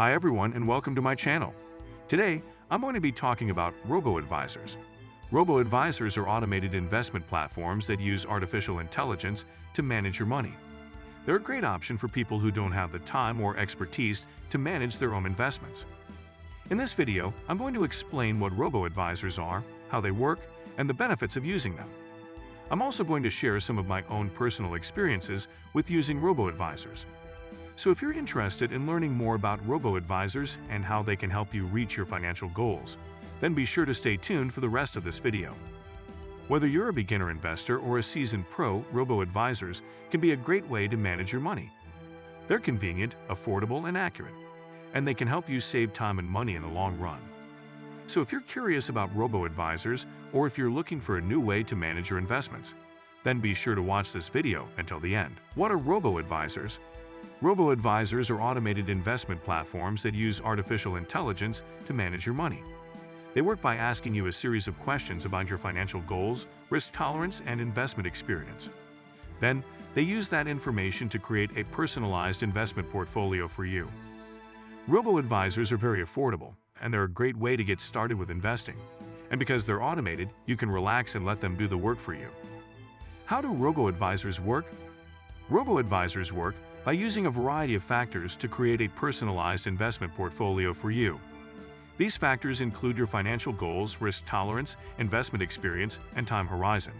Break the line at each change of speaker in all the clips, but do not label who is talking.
Hi everyone and welcome to my channel. Today, I'm going to be talking about Robo Advisors. Robo Advisors are automated investment platforms that use artificial intelligence to manage your money. They're a great option for people who don't have the time or expertise to manage their own investments. In this video, I'm going to explain what Robo Advisors are, how they work, and the benefits of using them. I'm also going to share some of my own personal experiences with using Robo Advisors. So if you're interested in learning more about Robo Advisors and how they can help you reach your financial goals, then be sure to stay tuned for the rest of this video. Whether you're a beginner investor or a seasoned pro, Robo Advisors can be a great way to manage your money. They're convenient, affordable, and accurate, and they can help you save time and money in the long run. So if you're curious about Robo Advisors, or if you're looking for a new way to manage your investments, then be sure to watch this video until the end. What are Robo Advisors? Robo Advisors are automated investment platforms that use artificial intelligence to manage your money. They work by asking you a series of questions about your financial goals, risk tolerance, and investment experience. Then, they use that information to create a personalized investment portfolio for you. Robo Advisors are very affordable, and they're a great way to get started with investing. And because they're automated, you can relax and let them do the work for you. How do Robo Advisors work? Robo Advisors work by using a variety of factors to create a personalized investment portfolio for you. These factors include your financial goals, risk tolerance, investment experience, and time horizon.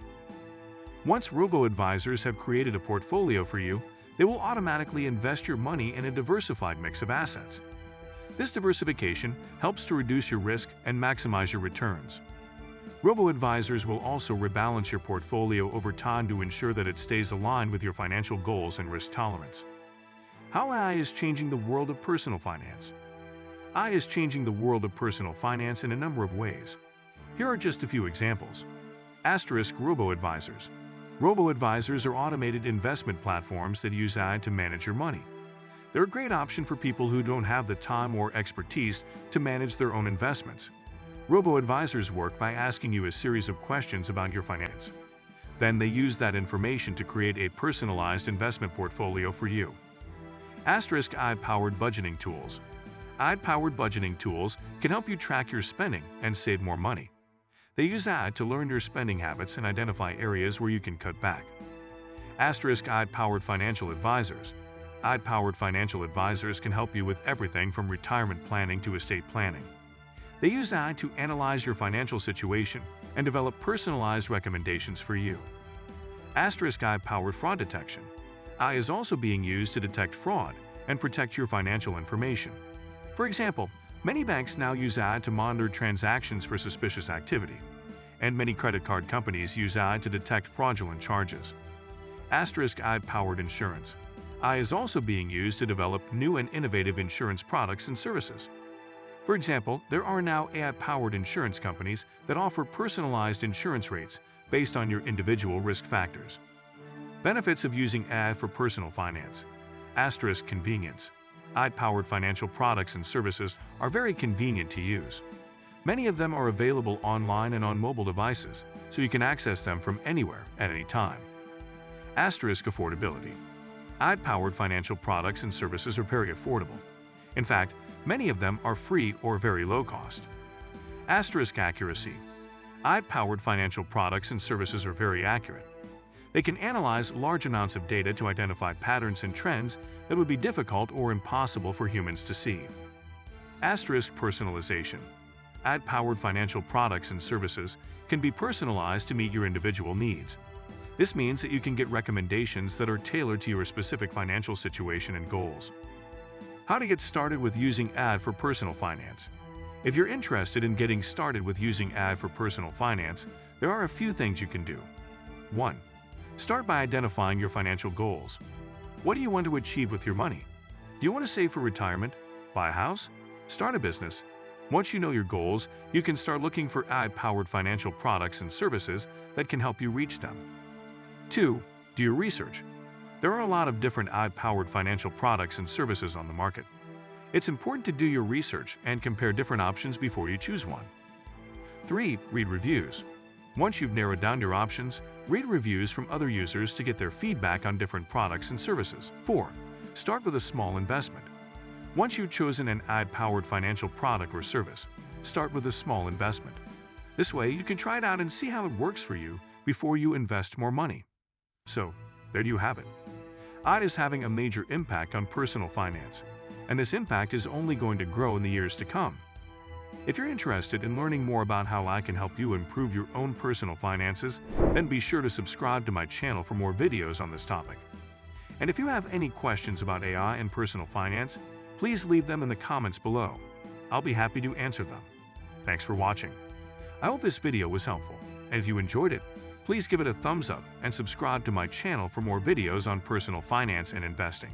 Once Robo Advisors have created a portfolio for you, they will automatically invest your money in a diversified mix of assets. This diversification helps to reduce your risk and maximize your returns. Robo Advisors will also rebalance your portfolio over time to ensure that it stays aligned with your financial goals and risk tolerance. How AI is changing the world of personal finance. AI is changing the world of personal finance in a number of ways. Here are just a few examples. Robo Advisors. Robo Advisors are automated investment platforms that use AI to manage your money. They're a great option for people who don't have the time or expertise to manage their own investments. Robo Advisors work by asking you a series of questions about your finance. Then they use that information to create a personalized investment portfolio for you. AI-powered budgeting tools. AI-powered budgeting tools can help you track your spending and save more money. They use AI to learn your spending habits and identify areas where you can cut back. AI-powered financial advisors. AI-powered financial advisors can help you with everything from retirement planning to estate planning. They use AI to analyze your financial situation and develop personalized recommendations for you. AI-powered fraud detection. AI is also being used to detect fraud and protect your financial information. For example, many banks now use AI to monitor transactions for suspicious activity, and many credit card companies use AI to detect fraudulent charges. AI-powered insurance. AI is also being used to develop new and innovative insurance products and services. For example, there are now AI-powered insurance companies that offer personalized insurance rates based on your individual risk factors. Benefits of using AI for personal finance. Convenience. AI-powered financial products and services are very convenient to use. Many of them are available online and on mobile devices, so you can access them from anywhere at any time. Affordability. AI-powered financial products and services are very affordable. In fact, many of them are free or very low cost. Accuracy. AI-powered financial products and services are very accurate. They can analyze large amounts of data to identify patterns and trends that would be difficult or impossible for humans to see. Personalization. AI-powered financial products and services can be personalized to meet your individual needs. This means that you can get recommendations that are tailored to your specific financial situation and goals. How to get started with using AI for personal finance. If you're interested in getting started with using AI for personal finance, there are a few things you can do. 1. Start by identifying your financial goals. What do you want to achieve with your money? Do you want to save for retirement? Buy a house? Start a business? Once you know your goals, you can start looking for AI-powered financial products and services that can help you reach them. 2. Do your research. There are a lot of different AI-powered financial products and services on the market. It's important to do your research and compare different options before you choose one. 3. Read reviews. Once you've narrowed down your options, read reviews from other users to get their feedback on different products and services. 4. Start with a small investment. Once you've chosen an AI-powered financial product or service, start with a small investment. This way, you can try it out and see how it works for you before you invest more money. So, there you have it. AI is having a major impact on personal finance, and this impact is only going to grow in the years to come. If you're interested in learning more about how I can help you improve your own personal finances, then be sure to subscribe to my channel for more videos on this topic. And if you have any questions about AI and personal finance, please leave them in the comments below. I'll be happy to answer them. Thanks for watching. I hope this video was helpful, and if you enjoyed it, please give it a thumbs up and subscribe to my channel for more videos on personal finance and investing.